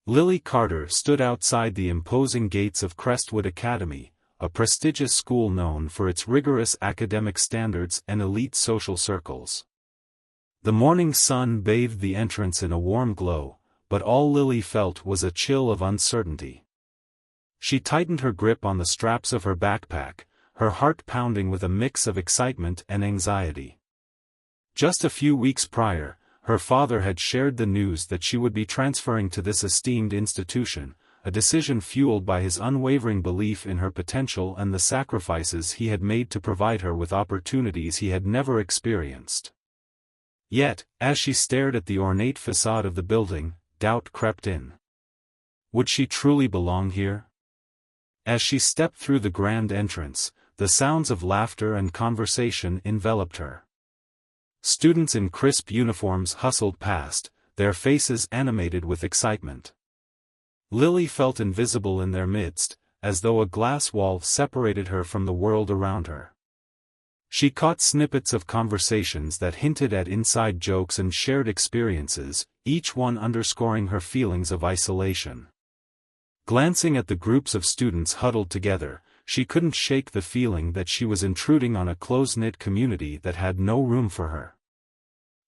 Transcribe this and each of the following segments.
Lily Carter stood outside the imposing gates of Crestwood Academy, a prestigious school known for its rigorous academic standards and elite social circles. The morning sun bathed the entrance in a warm glow, but all Lily felt was a chill of uncertainty. She tightened her grip on the straps of her backpack, her heart pounding with a mix of excitement and anxiety. Just a few weeks prior, her father had shared the news that she would be transferring to this esteemed institution, a decision fueled by his unwavering belief in her potential and the sacrifices he had made to provide her with opportunities he had never experienced. Yet, as she stared at the ornate facade of the building, doubt crept in. Would she truly belong here? As she stepped through the grand entrance, the sounds of laughter and conversation enveloped her. Students in crisp uniforms hustled past, their faces animated with excitement. Lily felt invisible in their midst, as though a glass wall separated her from the world around her. She caught snippets of conversations that hinted at inside jokes and shared experiences, each one underscoring her feelings of isolation. Glancing at the groups of students huddled together, she couldn't shake the feeling that she was intruding on a close-knit community that had no room for her.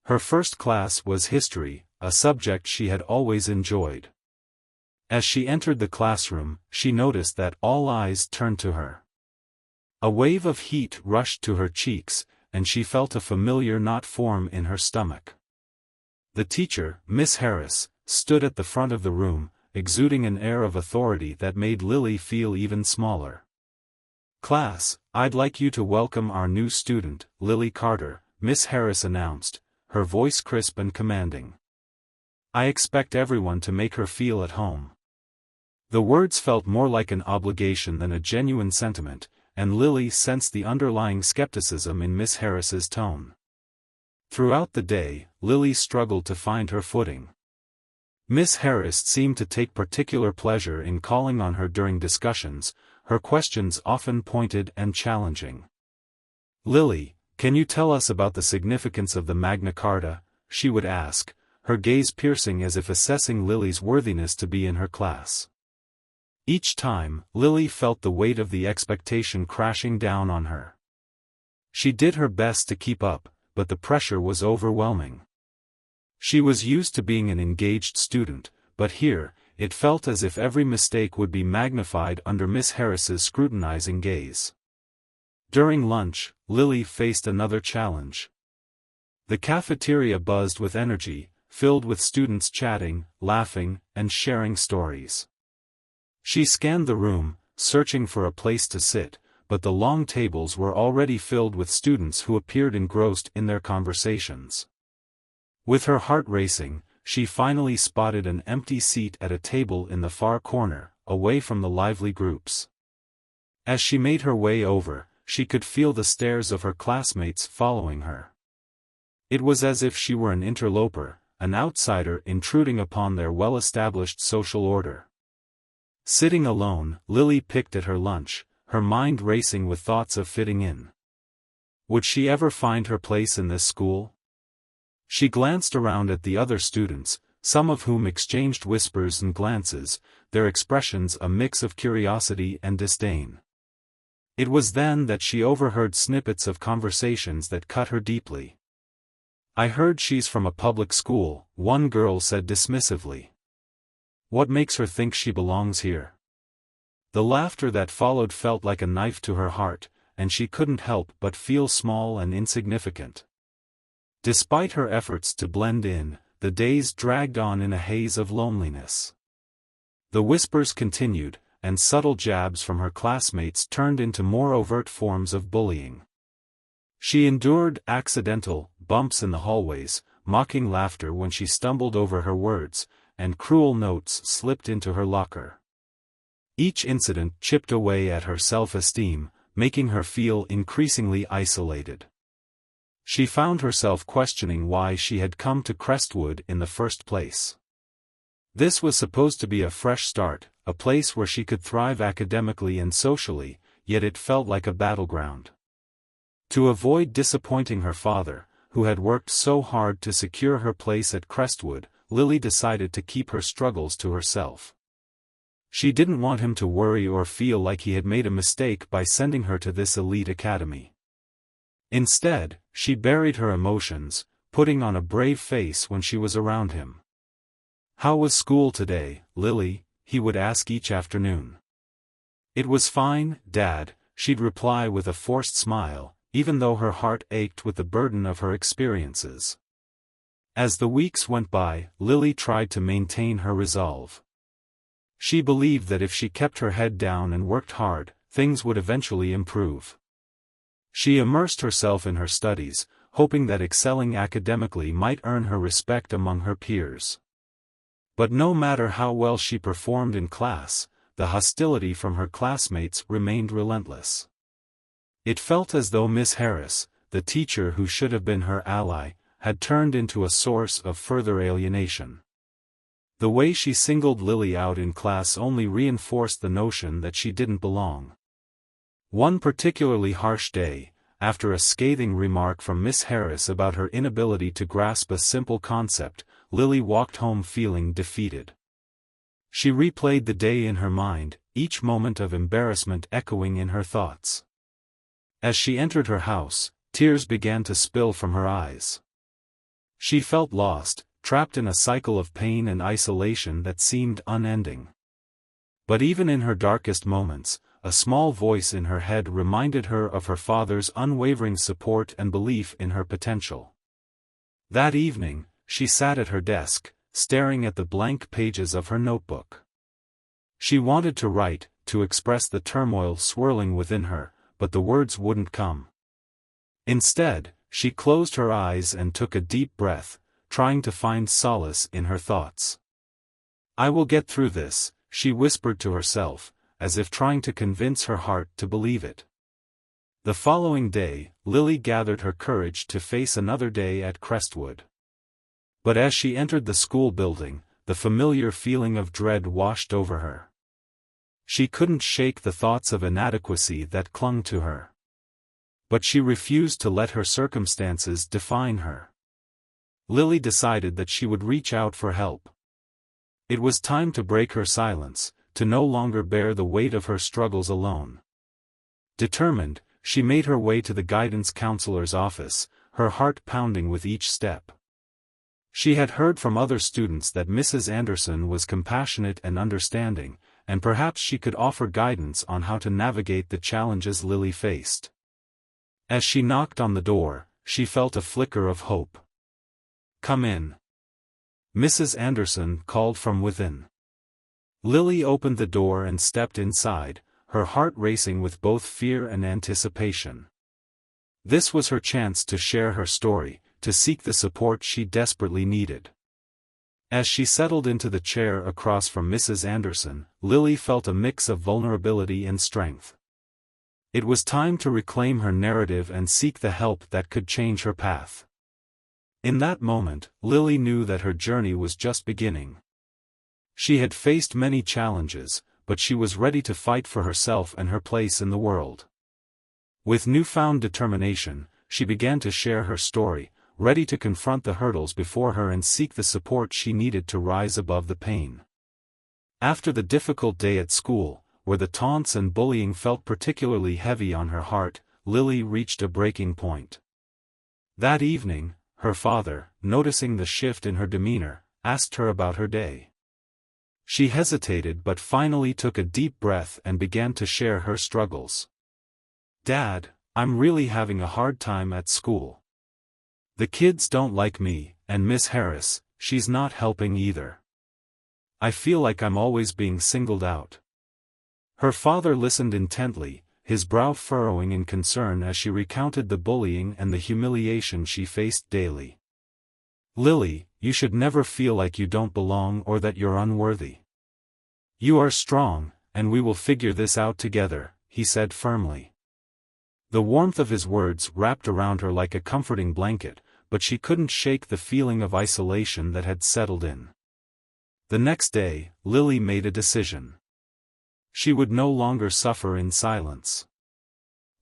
Her first class was history, a subject she had always enjoyed. As she entered the classroom, she noticed that all eyes turned to her. A wave of heat rushed to her cheeks, and she felt a familiar knot form in her stomach. The teacher, Miss Harris, stood at the front of the room, exuding an air of authority that made Lily feel even smaller. "Class, I'd like you to welcome our new student, Lily Carter," Miss Harris announced, her voice crisp and commanding. "I expect everyone to make her feel at home." The words felt more like an obligation than a genuine sentiment, and Lily sensed the underlying skepticism in Miss Harris's tone. Throughout the day, Lily struggled to find her footing. Miss Harris seemed to take particular pleasure in calling on her during discussions, her questions often pointed and challenging. "Lily, can you tell us about the significance of the Magna Carta?" she would ask, her gaze piercing as if assessing Lily's worthiness to be in her class. Each time, Lily felt the weight of the expectation crashing down on her. She did her best to keep up, but the pressure was overwhelming. She was used to being an engaged student, but here, it felt as if every mistake would be magnified under Miss Harris's scrutinizing gaze. During lunch, Lily faced another challenge. The cafeteria buzzed with energy, filled with students chatting, laughing, and sharing stories. She scanned the room, searching for a place to sit, but the long tables were already filled with students who appeared engrossed in their conversations. With her heart racing, she finally spotted an empty seat at a table in the far corner, away from the lively groups. As she made her way over, she could feel the stares of her classmates following her. It was as if she were an interloper, an outsider intruding upon their well-established social order. Sitting alone, Lily picked at her lunch, her mind racing with thoughts of fitting in. Would she ever find her place in this school? She glanced around at the other students, some of whom exchanged whispers and glances, their expressions a mix of curiosity and disdain. It was then that she overheard snippets of conversations that cut her deeply. "I heard she's from a public school," one girl said dismissively. "What makes her think she belongs here?" The laughter that followed felt like a knife to her heart, and she couldn't help but feel small and insignificant. Despite her efforts to blend in, the days dragged on in a haze of loneliness. The whispers continued, and subtle jabs from her classmates turned into more overt forms of bullying. She endured accidental bumps in the hallways, mocking laughter when she stumbled over her words, and cruel notes slipped into her locker. Each incident chipped away at her self-esteem, making her feel increasingly isolated. She found herself questioning why she had come to Crestwood in the first place. This was supposed to be a fresh start, a place where she could thrive academically and socially, yet it felt like a battleground. To avoid disappointing her father, who had worked so hard to secure her place at Crestwood, Lily decided to keep her struggles to herself. She didn't want him to worry or feel like he had made a mistake by sending her to this elite academy. Instead, she buried her emotions, putting on a brave face when she was around him. "How was school today, Lily?" he would ask each afternoon. "It was fine, Dad," she'd reply with a forced smile, even though her heart ached with the burden of her experiences. As the weeks went by, Lily tried to maintain her resolve. She believed that if she kept her head down and worked hard, things would eventually improve. She immersed herself in her studies, hoping that excelling academically might earn her respect among her peers. But no matter how well she performed in class, the hostility from her classmates remained relentless. It felt as though Miss Harris, the teacher who should have been her ally, had turned into a source of further alienation. The way she singled Lily out in class only reinforced the notion that she didn't belong. One particularly harsh day, after a scathing remark from Miss Harris about her inability to grasp a simple concept, Lily walked home feeling defeated. She replayed the day in her mind, each moment of embarrassment echoing in her thoughts. As she entered her house, tears began to spill from her eyes. She felt lost, trapped in a cycle of pain and isolation that seemed unending. But even in her darkest moments, a small voice in her head reminded her of her father's unwavering support and belief in her potential. That evening, she sat at her desk, staring at the blank pages of her notebook. She wanted to write, to express the turmoil swirling within her, but the words wouldn't come. Instead, she closed her eyes and took a deep breath, trying to find solace in her thoughts. "I will get through this," she whispered to herself, as if trying to convince her heart to believe it. The following day, Lily gathered her courage to face another day at Crestwood. But as she entered the school building, the familiar feeling of dread washed over her. She couldn't shake the thoughts of inadequacy that clung to her. But she refused to let her circumstances define her. Lily decided that she would reach out for help. It was time to break her silence, to no longer bear the weight of her struggles alone. Determined, she made her way to the guidance counselor's office, her heart pounding with each step. She had heard from other students that Mrs. Anderson was compassionate and understanding, and perhaps she could offer guidance on how to navigate the challenges Lily faced. As she knocked on the door, she felt a flicker of hope. "Come in," Mrs. Anderson called from within. Lily opened the door and stepped inside, her heart racing with both fear and anticipation. This was her chance to share her story, to seek the support she desperately needed. As she settled into the chair across from Mrs. Anderson, Lily felt a mix of vulnerability and strength. It was time to reclaim her narrative and seek the help that could change her path. In that moment, Lily knew that her journey was just beginning. She had faced many challenges, but she was ready to fight for herself and her place in the world. With newfound determination, she began to share her story, ready to confront the hurdles before her and seek the support she needed to rise above the pain. After the difficult day at school, where the taunts and bullying felt particularly heavy on her heart, Lily reached a breaking point. That evening, her father, noticing the shift in her demeanor, asked her about her day. She hesitated but finally took a deep breath and began to share her struggles. "Dad, I'm really having a hard time at school. The kids don't like me, and Miss Harris, she's not helping either. I feel like I'm always being singled out." Her father listened intently, his brow furrowing in concern as she recounted the bullying and the humiliation she faced daily. "Lily, you should never feel like you don't belong or that you're unworthy. You are strong, and we will figure this out together," he said firmly. The warmth of his words wrapped around her like a comforting blanket, but she couldn't shake the feeling of isolation that had settled in. The next day, Lily made a decision. She would no longer suffer in silence.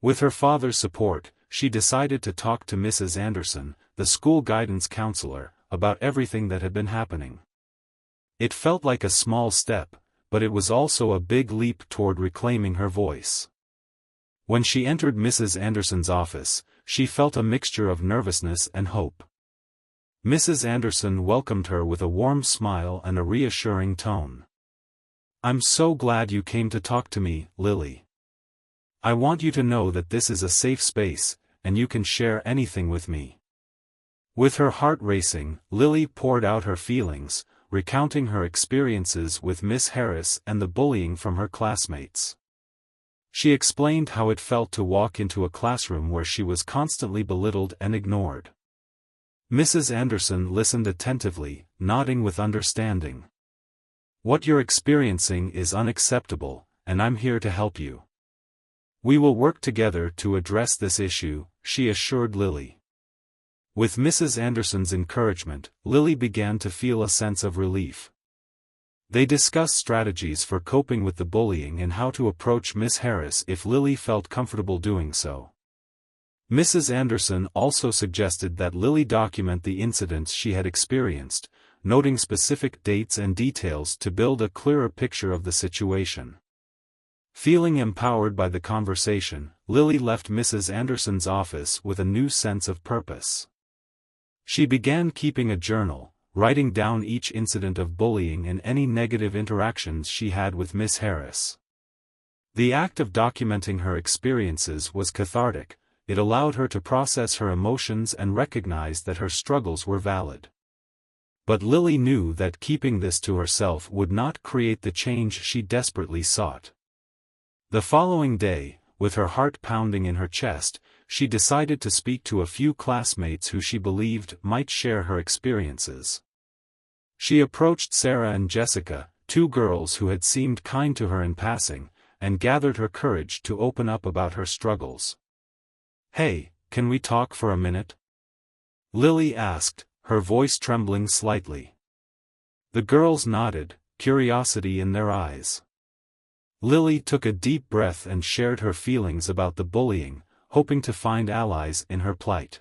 With her father's support, she decided to talk to Mrs. Anderson, the school guidance counselor, about everything that had been happening. It felt like a small step, but it was also a big leap toward reclaiming her voice. When she entered Mrs. Anderson's office, she felt a mixture of nervousness and hope. Mrs. Anderson welcomed her with a warm smile and a reassuring tone. "I'm so glad you came to talk to me, Lily. I want you to know that this is a safe space, and you can share anything with me." With her heart racing, Lily poured out her feelings, recounting her experiences with Miss Harris and the bullying from her classmates. She explained how it felt to walk into a classroom where she was constantly belittled and ignored. Mrs. Anderson listened attentively, nodding with understanding. "What you're experiencing is unacceptable, and I'm here to help you. We will work together to address this issue," she assured Lily. With Mrs. Anderson's encouragement, Lily began to feel a sense of relief. They discussed strategies for coping with the bullying and how to approach Miss Harris if Lily felt comfortable doing so. Mrs. Anderson also suggested that Lily document the incidents she had experienced, noting specific dates and details to build a clearer picture of the situation. Feeling empowered by the conversation, Lily left Mrs. Anderson's office with a new sense of purpose. She began keeping a journal, writing down each incident of bullying and any negative interactions she had with Miss Harris. The act of documenting her experiences was cathartic. It allowed her to process her emotions and recognize that her struggles were valid. But Lily knew that keeping this to herself would not create the change she desperately sought. The following day, with her heart pounding in her chest, she decided to speak to a few classmates who she believed might share her experiences. She approached Sarah and Jessica, two girls who had seemed kind to her in passing, and gathered her courage to open up about her struggles. "Hey, can we talk for a minute?" Lily asked, her voice trembling slightly. The girls nodded, curiosity in their eyes. Lily took a deep breath and shared her feelings about the bullying, hoping to find allies in her plight.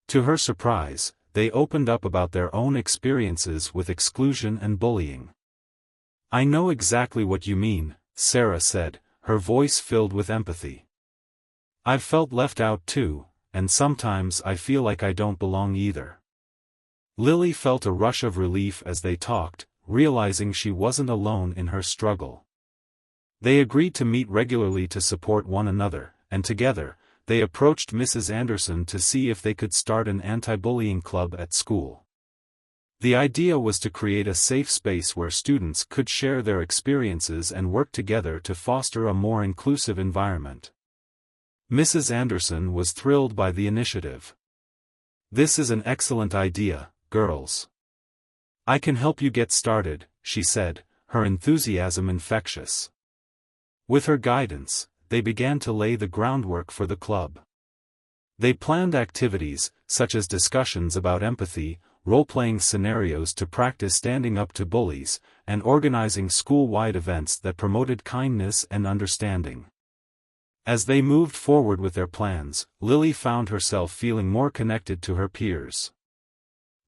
To her surprise, they opened up about their own experiences with exclusion and bullying. "I know exactly what you mean," Sarah said, her voice filled with empathy. "I've felt left out too, and sometimes I feel like I don't belong either." Lily felt a rush of relief as they talked, realizing she wasn't alone in her struggle. They agreed to meet regularly to support one another, and together, they approached Mrs. Anderson to see if they could start an anti-bullying club at school. The idea was to create a safe space where students could share their experiences and work together to foster a more inclusive environment. Mrs. Anderson was thrilled by the initiative. "This is an excellent idea, girls. I can help you get started," she said, her enthusiasm infectious. With her guidance, they began to lay the groundwork for the club. They planned activities, such as discussions about empathy, role-playing scenarios to practice standing up to bullies, and organizing school-wide events that promoted kindness and understanding. As they moved forward with their plans, Lily found herself feeling more connected to her peers.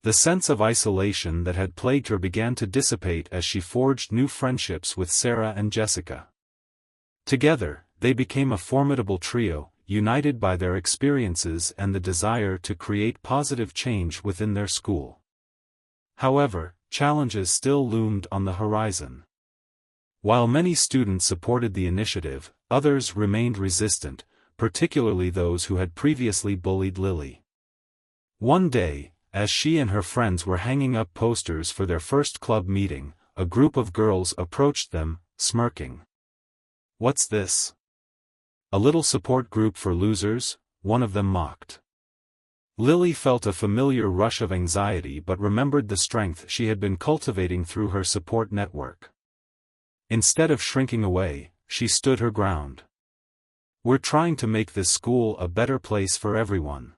The sense of isolation that had plagued her began to dissipate as she forged new friendships with Sarah and Jessica. Together, they became a formidable trio, united by their experiences and the desire to create positive change within their school. However, challenges still loomed on the horizon. While many students supported the initiative, others remained resistant, particularly those who had previously bullied Lily. One day, as she and her friends were hanging up posters for their first club meeting, a group of girls approached them, smirking. "What's this? A little support group for losers?" one of them mocked. Lily felt a familiar rush of anxiety but remembered the strength she had been cultivating through her support network. Instead of shrinking away, she stood her ground. "We're trying to make this school a better place for everyone.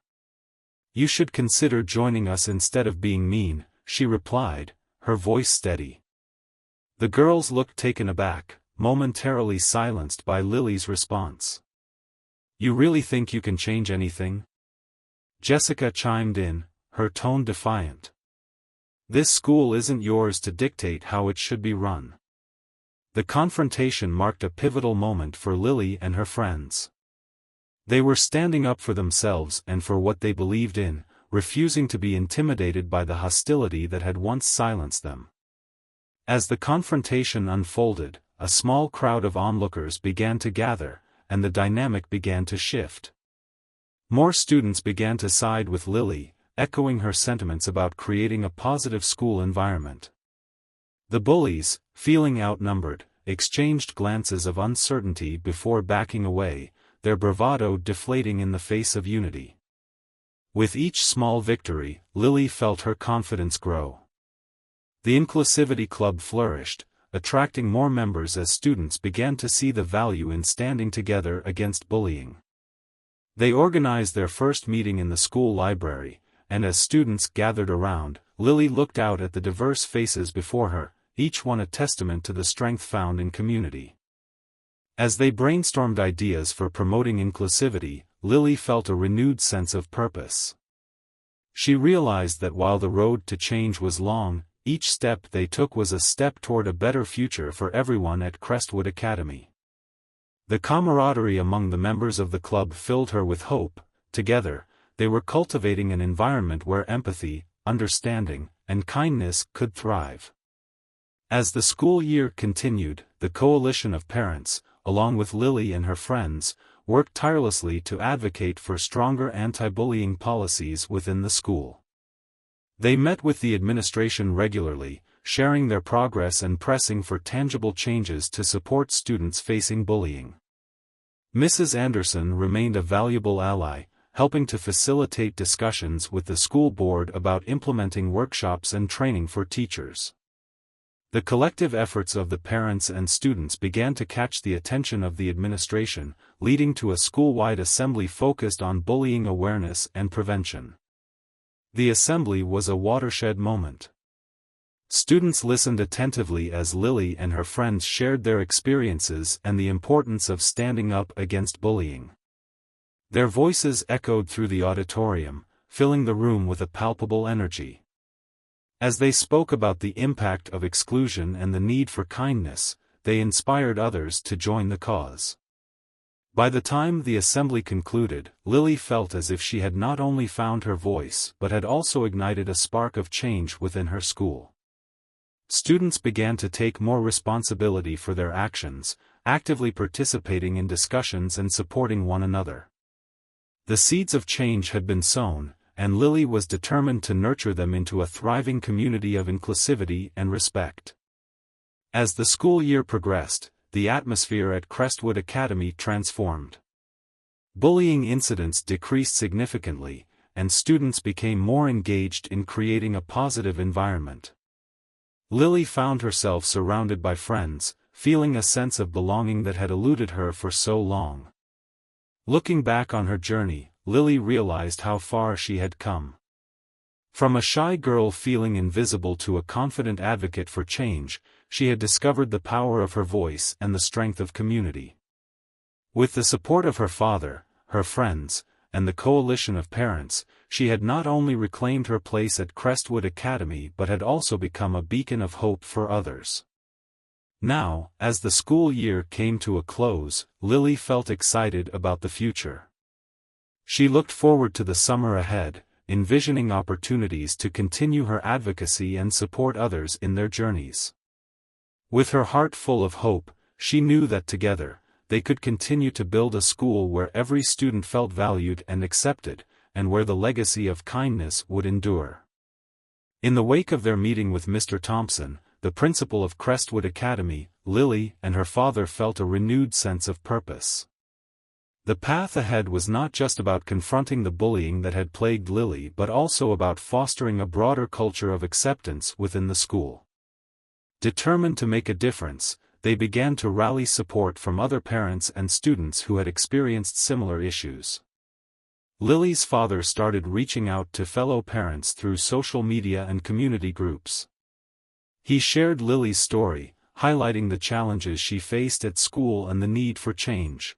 You should consider joining us instead of being mean," she replied, her voice steady. The girls looked taken aback, momentarily silenced by Lily's response. "You really think you can change anything?" Jessica chimed in, her tone defiant. This school isn't yours to dictate how it should be run. The confrontation marked a pivotal moment for Lily and her friends. They were standing up for themselves and for what they believed in, refusing to be intimidated by the hostility that had once silenced them. As the confrontation unfolded, a small crowd of onlookers began to gather, and the dynamic began to shift. More students began to side with Lily, echoing her sentiments about creating a positive school environment. The bullies, feeling outnumbered, exchanged glances of uncertainty before backing away, their bravado deflating in the face of unity. With each small victory, Lily felt her confidence grow. The Inclusivity Club flourished, attracting more members as students began to see the value in standing together against bullying. They organized their first meeting in the school library, and as students gathered around, Lily looked out at the diverse faces before her, each one a testament to the strength found in community. As they brainstormed ideas for promoting inclusivity, Lily felt a renewed sense of purpose. She realized that while the road to change was long, each step they took was a step toward a better future for everyone at Crestwood Academy. The camaraderie among the members of the club filled her with hope. Together, they were cultivating an environment where empathy, understanding, and kindness could thrive. As the school year continued, the coalition of parents, along with Lily and her friends, worked tirelessly to advocate for stronger anti-bullying policies within the school. They met with the administration regularly, sharing their progress and pressing for tangible changes to support students facing bullying. Mrs. Anderson remained a valuable ally, helping to facilitate discussions with the school board about implementing workshops and training for teachers. The collective efforts of the parents and students began to catch the attention of the administration, leading to a school-wide assembly focused on bullying awareness and prevention. The assembly was a watershed moment. Students listened attentively as Lily and her friends shared their experiences and the importance of standing up against bullying. Their voices echoed through the auditorium, filling the room with a palpable energy. As they spoke about the impact of exclusion and the need for kindness, they inspired others to join the cause. By the time the assembly concluded, Lily felt as if she had not only found her voice but had also ignited a spark of change within her school. Students began to take more responsibility for their actions, actively participating in discussions and supporting one another. The seeds of change had been sown, and Lily was determined to nurture them into a thriving community of inclusivity and respect. As the school year progressed, the atmosphere at Crestwood Academy transformed. Bullying incidents decreased significantly, and students became more engaged in creating a positive environment. Lily found herself surrounded by friends, feeling a sense of belonging that had eluded her for so long. Looking back on her journey, Lily realized how far she had come. From a shy girl feeling invisible to a confident advocate for change, she had discovered the power of her voice and the strength of community. With the support of her father, her friends, and the coalition of parents, she had not only reclaimed her place at Crestwood Academy but had also become a beacon of hope for others. Now, as the school year came to a close, Lily felt excited about the future. She looked forward to the summer ahead, envisioning opportunities to continue her advocacy and support others in their journeys. With her heart full of hope, she knew that together, they could continue to build a school where every student felt valued and accepted, and where the legacy of kindness would endure. In the wake of their meeting with Mr. Thompson, the principal of Crestwood Academy, Lily and her father felt a renewed sense of purpose. The path ahead was not just about confronting the bullying that had plagued Lily but also about fostering a broader culture of acceptance within the school. Determined to make a difference, they began to rally support from other parents and students who had experienced similar issues. Lily's father started reaching out to fellow parents through social media and community groups. He shared Lily's story, highlighting the challenges she faced at school and the need for change.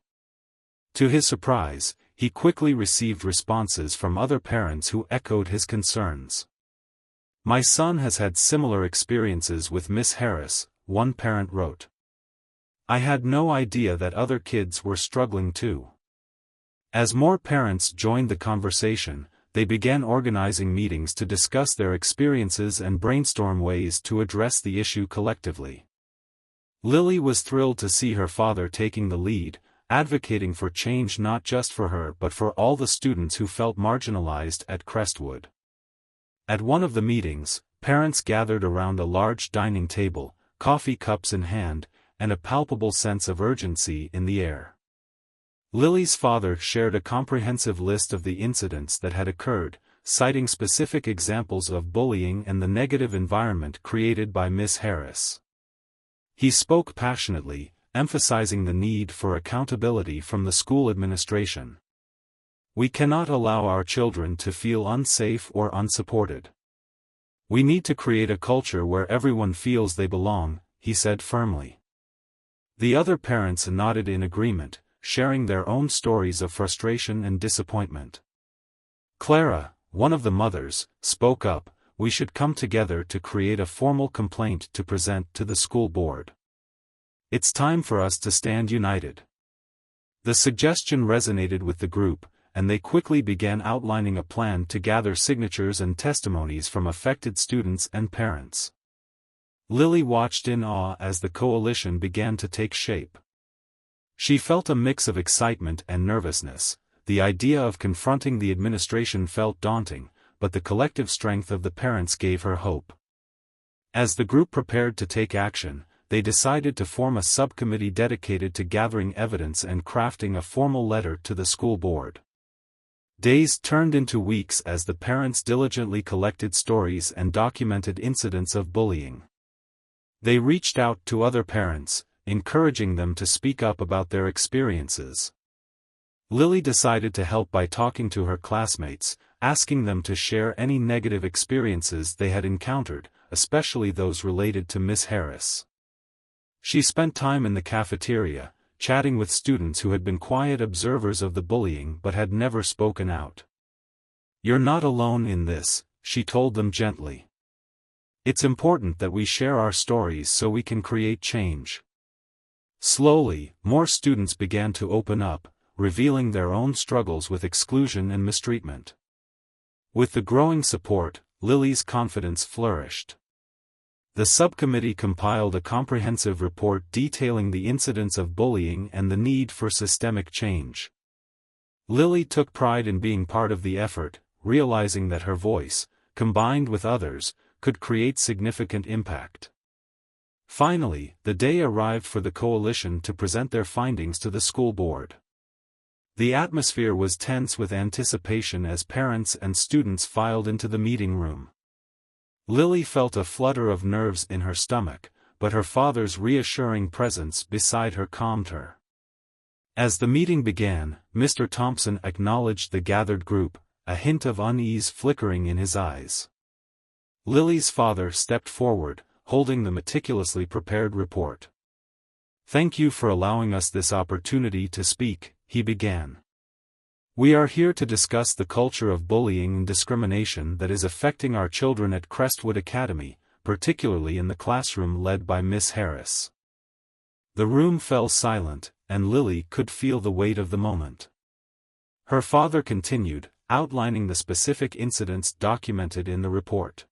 To his surprise, he quickly received responses from other parents who echoed his concerns. My son has had similar experiences with Miss Harris, one parent wrote. I had no idea that other kids were struggling too. As more parents joined the conversation, they began organizing meetings to discuss their experiences and brainstorm ways to address the issue collectively. Lily was thrilled to see her father taking the lead, advocating for change not just for her but for all the students who felt marginalized at Crestwood. At one of the meetings, parents gathered around a large dining table, coffee cups in hand, and a palpable sense of urgency in the air. Lily's father shared a comprehensive list of the incidents that had occurred, citing specific examples of bullying and the negative environment created by Miss Harris. He spoke passionately, emphasizing the need for accountability from the school administration. We cannot allow our children to feel unsafe or unsupported. We need to create a culture where everyone feels they belong, he said firmly. The other parents nodded in agreement, sharing their own stories of frustration and disappointment. Clara, one of the mothers, spoke up, we should come together to create a formal complaint to present to the school board. It's time for us to stand united. The suggestion resonated with the group, and they quickly began outlining a plan to gather signatures and testimonies from affected students and parents. Lily watched in awe as the coalition began to take shape. She felt a mix of excitement and nervousness. The idea of confronting the administration felt daunting, but the collective strength of the parents gave her hope. As the group prepared to take action, they decided to form a subcommittee dedicated to gathering evidence and crafting a formal letter to the school board. Days turned into weeks as the parents diligently collected stories and documented incidents of bullying. They reached out to other parents, encouraging them to speak up about their experiences. Lily decided to help by talking to her classmates, asking them to share any negative experiences they had encountered, especially those related to Miss Harris. She spent time in the cafeteria, chatting with students who had been quiet observers of the bullying but had never spoken out. You're not alone in this, she told them gently. It's important that we share our stories so we can create change. Slowly, more students began to open up, revealing their own struggles with exclusion and mistreatment. With the growing support, Lily's confidence flourished. The subcommittee compiled a comprehensive report detailing the incidents of bullying and the need for systemic change. Lily took pride in being part of the effort, realizing that her voice, combined with others, could create significant impact. Finally, the day arrived for the coalition to present their findings to the school board. The atmosphere was tense with anticipation as parents and students filed into the meeting room. Lily felt a flutter of nerves in her stomach, but her father's reassuring presence beside her calmed her. As the meeting began, Mr. Thompson acknowledged the gathered group, a hint of unease flickering in his eyes. Lily's father stepped forward, holding the meticulously prepared report. Thank you for allowing us this opportunity to speak, he began. We are here to discuss the culture of bullying and discrimination that is affecting our children at Crestwood Academy, particularly in the classroom led by Miss Harris. The room fell silent, and Lily could feel the weight of the moment. Her father continued, outlining the specific incidents documented in the report.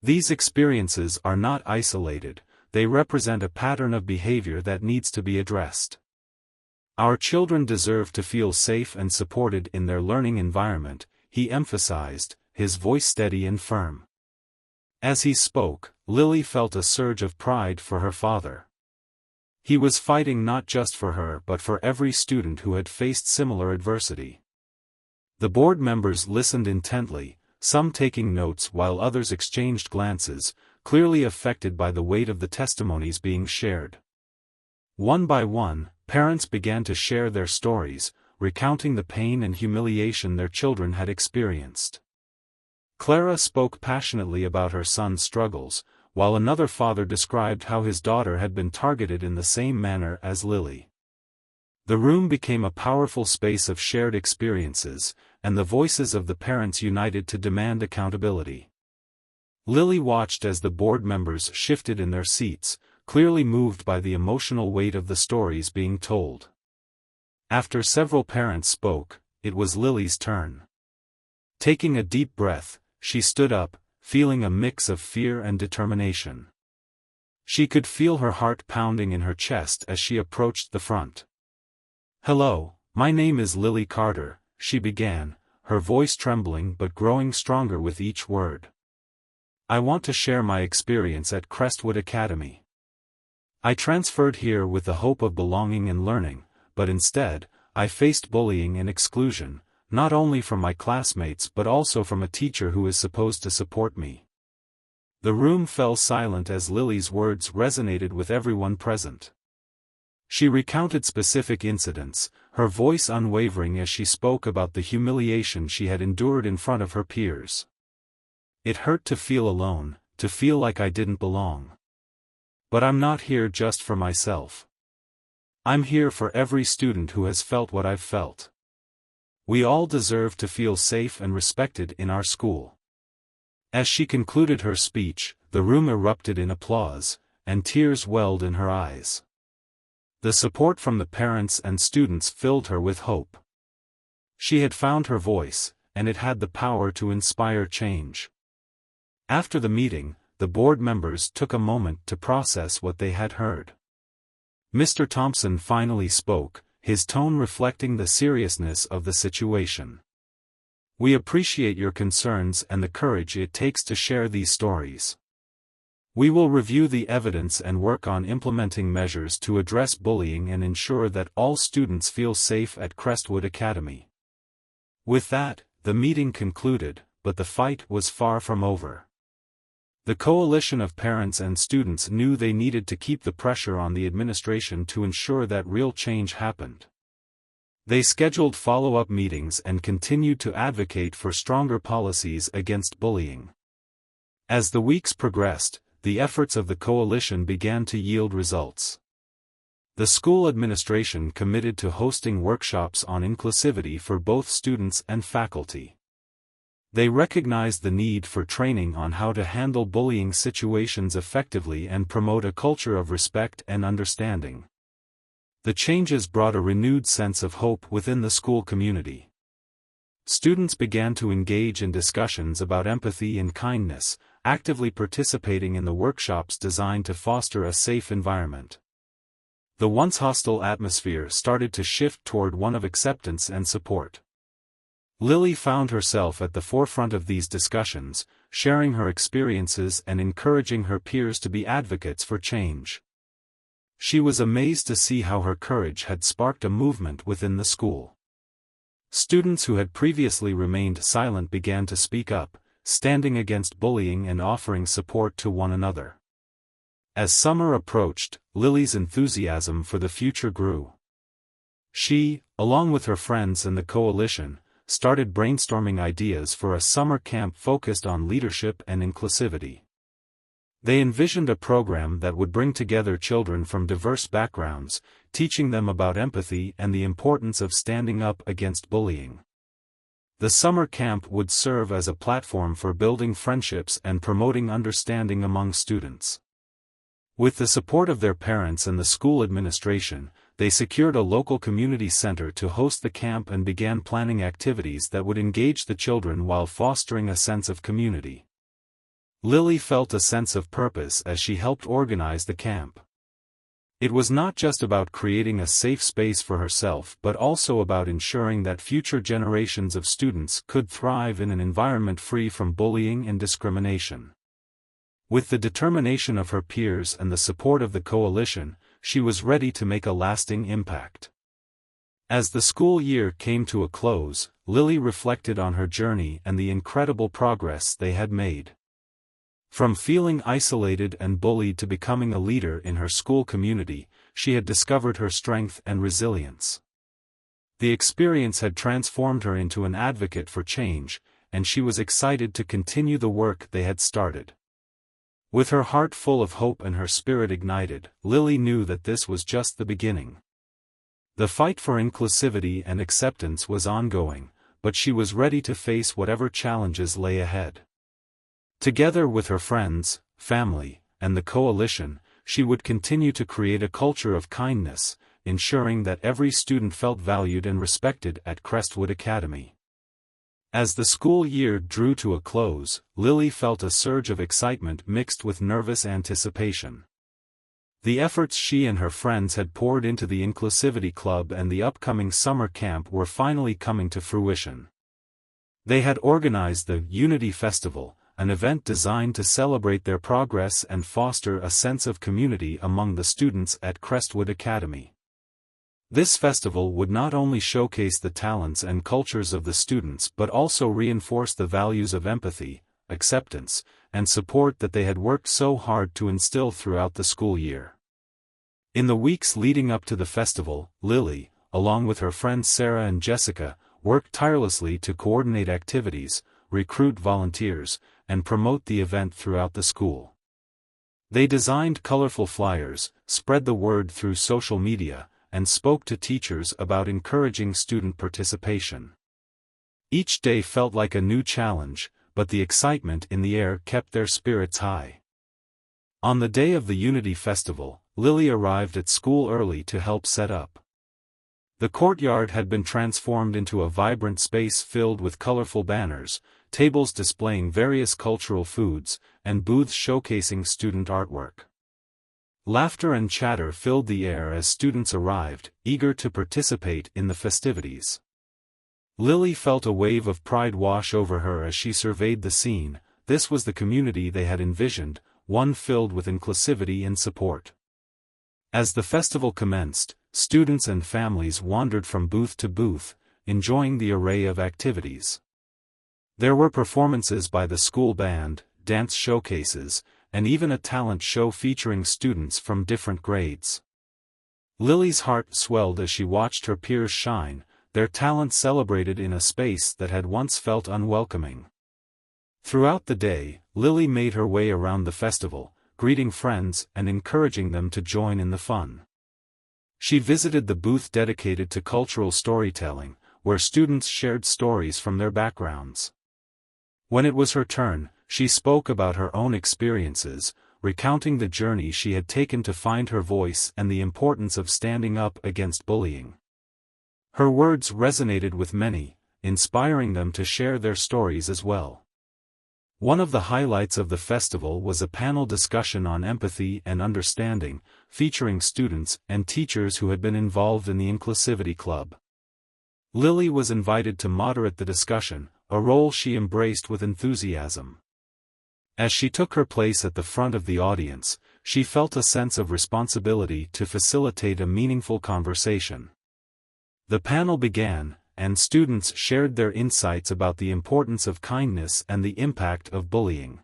These experiences are not isolated, they represent a pattern of behavior that needs to be addressed. Our children deserve to feel safe and supported in their learning environment, he emphasized, his voice steady and firm. As he spoke, Lily felt a surge of pride for her father. He was fighting not just for her but for every student who had faced similar adversity. The board members listened intently, some taking notes while others exchanged glances, clearly affected by the weight of the testimonies being shared. One by one, parents began to share their stories, recounting the pain and humiliation their children had experienced. Clara spoke passionately about her son's struggles, while another father described how his daughter had been targeted in the same manner as Lily. The room became a powerful space of shared experiences, and the voices of the parents united to demand accountability. Lily watched as the board members shifted in their seats, clearly moved by the emotional weight of the stories being told. After several parents spoke, it was Lily's turn. Taking a deep breath, she stood up, feeling a mix of fear and determination. She could feel her heart pounding in her chest as she approached the front. "Hello, my name is Lily Carter," she began, her voice trembling but growing stronger with each word. "I want to share my experience at Crestwood Academy. I transferred here with the hope of belonging and learning, but instead, I faced bullying and exclusion, not only from my classmates but also from a teacher who is supposed to support me." The room fell silent as Lily's words resonated with everyone present. She recounted specific incidents, her voice unwavering as she spoke about the humiliation she had endured in front of her peers. "It hurt to feel alone, to feel like I didn't belong. But I'm not here just for myself. I'm here for every student who has felt what I've felt. We all deserve to feel safe and respected in our school." As she concluded her speech, the room erupted in applause, and tears welled in her eyes. The support from the parents and students filled her with hope. She had found her voice, and it had the power to inspire change. After the meeting, the board members took a moment to process what they had heard. Mr. Thompson finally spoke, his tone reflecting the seriousness of the situation. "We appreciate your concerns and the courage it takes to share these stories. We will review the evidence and work on implementing measures to address bullying and ensure that all students feel safe at Crestwood Academy." With that, the meeting concluded, but the fight was far from over. The coalition of parents and students knew they needed to keep the pressure on the administration to ensure that real change happened. They scheduled follow-up meetings and continued to advocate for stronger policies against bullying. As the weeks progressed, the efforts of the coalition began to yield results. The school administration committed to hosting workshops on inclusivity for both students and faculty. They recognized the need for training on how to handle bullying situations effectively and promote a culture of respect and understanding. The changes brought a renewed sense of hope within the school community. Students began to engage in discussions about empathy and kindness, actively participating in the workshops designed to foster a safe environment. The once hostile atmosphere started to shift toward one of acceptance and support. Lily found herself at the forefront of these discussions, sharing her experiences and encouraging her peers to be advocates for change. She was amazed to see how her courage had sparked a movement within the school. Students who had previously remained silent began to speak up, standing against bullying and offering support to one another. As summer approached, Lily's enthusiasm for the future grew. She, along with her friends and the coalition, started brainstorming ideas for a summer camp focused on leadership and inclusivity. They envisioned a program that would bring together children from diverse backgrounds, teaching them about empathy and the importance of standing up against bullying. The summer camp would serve as a platform for building friendships and promoting understanding among students. With the support of their parents and the school administration, they secured a local community center to host the camp and began planning activities that would engage the children while fostering a sense of community. Lily felt a sense of purpose as she helped organize the camp. It was not just about creating a safe space for herself but also about ensuring that future generations of students could thrive in an environment free from bullying and discrimination. With the determination of her peers and the support of the coalition, she was ready to make a lasting impact. As the school year came to a close, Lily reflected on her journey and the incredible progress they had made. From feeling isolated and bullied to becoming a leader in her school community, she had discovered her strength and resilience. The experience had transformed her into an advocate for change, and she was excited to continue the work they had started. With her heart full of hope and her spirit ignited, Lily knew that this was just the beginning. The fight for inclusivity and acceptance was ongoing, but she was ready to face whatever challenges lay ahead. Together with her friends, family, and the coalition, she would continue to create a culture of kindness, ensuring that every student felt valued and respected at Crestwood Academy. As the school year drew to a close, Lily felt a surge of excitement mixed with nervous anticipation. The efforts she and her friends had poured into the Inclusivity Club and the upcoming summer camp were finally coming to fruition. They had organized the Unity Festival, an event designed to celebrate their progress and foster a sense of community among the students at Crestwood Academy. This festival would not only showcase the talents and cultures of the students but also reinforce the values of empathy, acceptance, and support that they had worked so hard to instill throughout the school year. In the weeks leading up to the festival, Lily, along with her friends Sarah and Jessica, worked tirelessly to coordinate activities, recruit volunteers, and promote the event throughout the school. They designed colorful flyers, spread the word through social media, and spoke to teachers about encouraging student participation. Each day felt like a new challenge, but the excitement in the air kept their spirits high. On the day of the Unity Festival, Lily arrived at school early to help set up. The courtyard had been transformed into a vibrant space filled with colorful banners, tables displaying various cultural foods, and booths showcasing student artwork. Laughter and chatter filled the air as students arrived, eager to participate in the festivities. Lily felt a wave of pride wash over her as she surveyed the scene. This was the community they had envisioned, one filled with inclusivity and support. As the festival commenced, students and families wandered from booth to booth, enjoying the array of activities. There were performances by the school band, dance showcases, and even a talent show featuring students from different grades. Lily's heart swelled as she watched her peers shine, their talent celebrated in a space that had once felt unwelcoming. Throughout the day, Lily made her way around the festival, greeting friends and encouraging them to join in the fun. She visited the booth dedicated to cultural storytelling, where students shared stories from their backgrounds. When it was her turn, she spoke about her own experiences, recounting the journey she had taken to find her voice and the importance of standing up against bullying. Her words resonated with many, inspiring them to share their stories as well. One of the highlights of the festival was a panel discussion on empathy and understanding, featuring students and teachers who had been involved in the Inclusivity Club. Lily was invited to moderate the discussion, a role she embraced with enthusiasm. As she took her place at the front of the audience, she felt a sense of responsibility to facilitate a meaningful conversation. The panel began, and students shared their insights about the importance of kindness and the impact of bullying.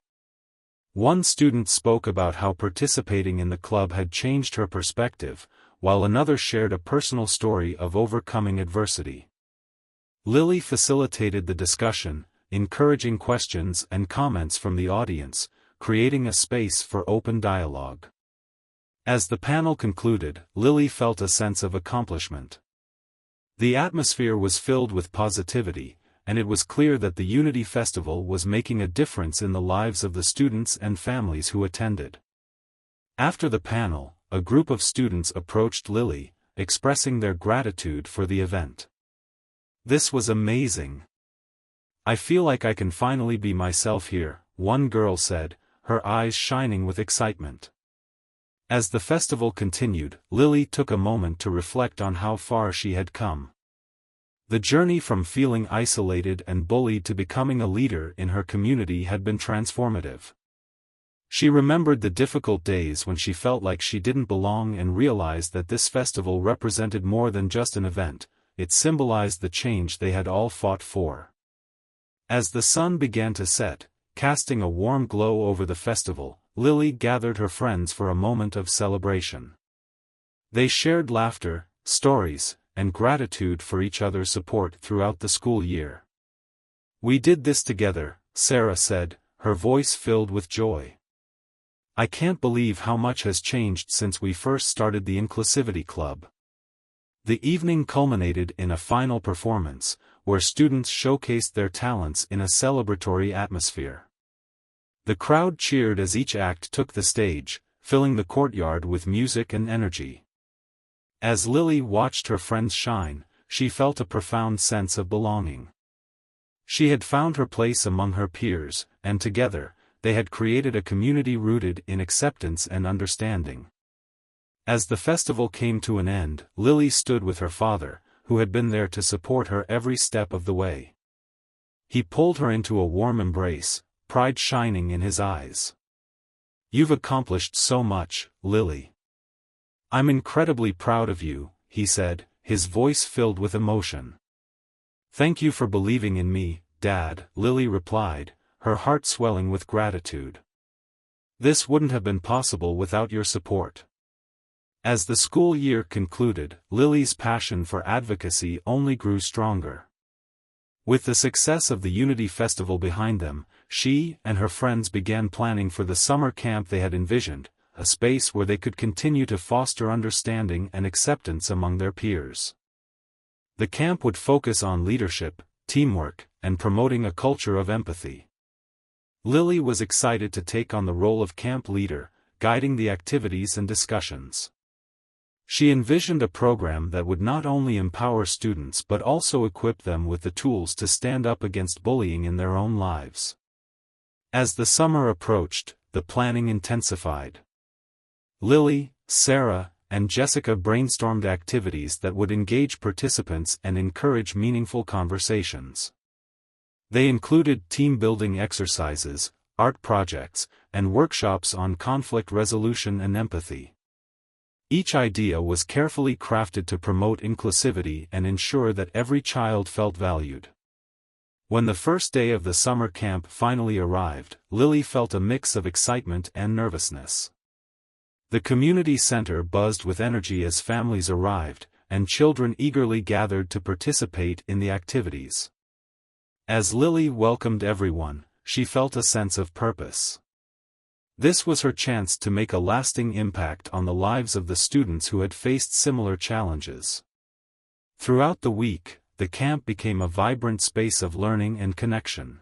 One student spoke about how participating in the club had changed her perspective, while another shared a personal story of overcoming adversity. Lily facilitated the discussion, encouraging questions and comments from the audience, creating a space for open dialogue. As the panel concluded, Lily felt a sense of accomplishment. The atmosphere was filled with positivity, and it was clear that the Unity Festival was making a difference in the lives of the students and families who attended. After the panel, a group of students approached Lily, expressing their gratitude for the event. "This was amazing. I feel like I can finally be myself here," one girl said, her eyes shining with excitement. As the festival continued, Lily took a moment to reflect on how far she had come. The journey from feeling isolated and bullied to becoming a leader in her community had been transformative. She remembered the difficult days when she felt like she didn't belong and realized that this festival represented more than just an event, it symbolized the change they had all fought for. As the sun began to set, casting a warm glow over the festival, Lily gathered her friends for a moment of celebration. They shared laughter, stories, and gratitude for each other's support throughout the school year. "We did this together," Sarah said, her voice filled with joy. "I can't believe how much has changed since we first started the Inclusivity Club." The evening culminated in a final performance, where students showcased their talents in a celebratory atmosphere. The crowd cheered as each act took the stage, filling the courtyard with music and energy. As Lily watched her friends shine, she felt a profound sense of belonging. She had found her place among her peers, and together, they had created a community rooted in acceptance and understanding. As the festival came to an end, Lily stood with her father, who had been there to support her every step of the way. He pulled her into a warm embrace, pride shining in his eyes. "You've accomplished so much, Lily. I'm incredibly proud of you," he said, his voice filled with emotion. "Thank you for believing in me, Dad," Lily replied, her heart swelling with gratitude. "This wouldn't have been possible without your support." As the school year concluded, Lily's passion for advocacy only grew stronger. With the success of the Unity Festival behind them, she and her friends began planning for the summer camp they had envisioned, a space where they could continue to foster understanding and acceptance among their peers. The camp would focus on leadership, teamwork, and promoting a culture of empathy. Lily was excited to take on the role of camp leader, guiding the activities and discussions. She envisioned a program that would not only empower students but also equip them with the tools to stand up against bullying in their own lives. As the summer approached, the planning intensified. Lily, Sarah, and Jessica brainstormed activities that would engage participants and encourage meaningful conversations. They included team-building exercises, art projects, and workshops on conflict resolution and empathy. Each idea was carefully crafted to promote inclusivity and ensure that every child felt valued. When the first day of the summer camp finally arrived, Lily felt a mix of excitement and nervousness. The community center buzzed with energy as families arrived, and children eagerly gathered to participate in the activities. As Lily welcomed everyone, she felt a sense of purpose. This was her chance to make a lasting impact on the lives of the students who had faced similar challenges. Throughout the week, the camp became a vibrant space of learning and connection.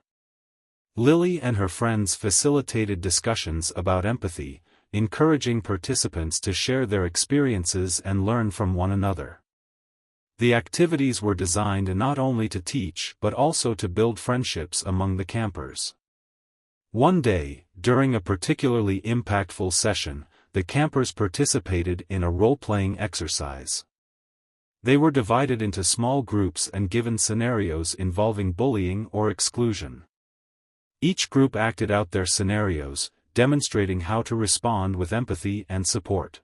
Lily and her friends facilitated discussions about empathy, encouraging participants to share their experiences and learn from one another. The activities were designed not only to teach but also to build friendships among the campers. One day, during a particularly impactful session, the campers participated in a role-playing exercise. They were divided into small groups and given scenarios involving bullying or exclusion. Each group acted out their scenarios, demonstrating how to respond with empathy and support.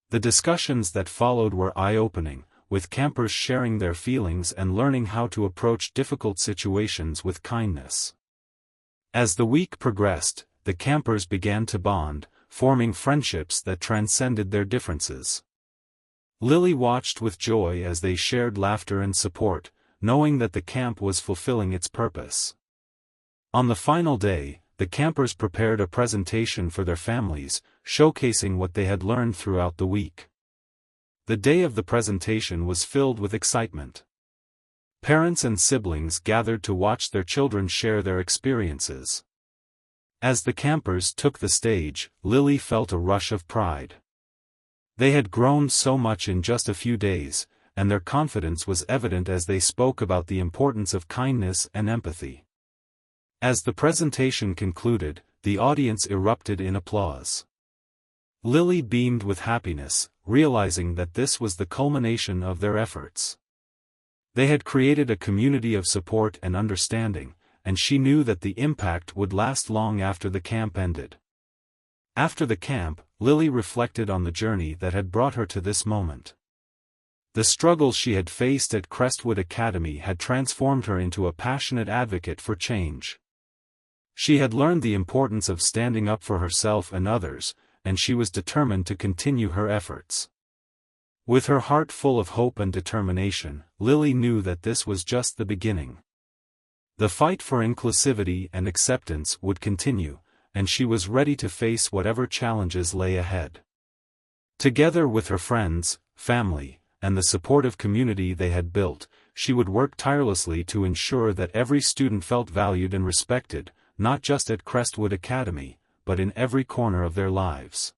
The discussions that followed were eye-opening, with campers sharing their feelings and learning how to approach difficult situations with kindness. As the week progressed, the campers began to bond, forming friendships that transcended their differences. Lily watched with joy as they shared laughter and support, knowing that the camp was fulfilling its purpose. On the final day, the campers prepared a presentation for their families, showcasing what they had learned throughout the week. The day of the presentation was filled with excitement. Parents and siblings gathered to watch their children share their experiences. As the campers took the stage, Lily felt a rush of pride. They had grown so much in just a few days, and their confidence was evident as they spoke about the importance of kindness and empathy. As the presentation concluded, the audience erupted in applause. Lily beamed with happiness, realizing that this was the culmination of their efforts. They had created a community of support and understanding, and she knew that the impact would last long after the camp ended. After the camp, Lily reflected on the journey that had brought her to this moment. The struggles she had faced at Crestwood Academy had transformed her into a passionate advocate for change. She had learned the importance of standing up for herself and others, and she was determined to continue her efforts. With her heart full of hope and determination, Lily knew that this was just the beginning. The fight for inclusivity and acceptance would continue, and she was ready to face whatever challenges lay ahead. Together with her friends, family, and the supportive community they had built, she would work tirelessly to ensure that every student felt valued and respected, not just at Crestwood Academy, but in every corner of their lives.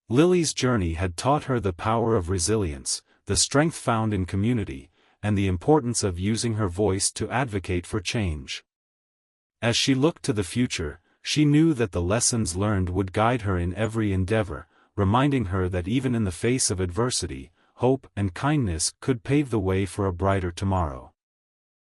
Lily's journey had taught her the power of resilience, the strength found in community, and the importance of using her voice to advocate for change. As she looked to the future, she knew that the lessons learned would guide her in every endeavor, reminding her that even in the face of adversity, hope and kindness could pave the way for a brighter tomorrow.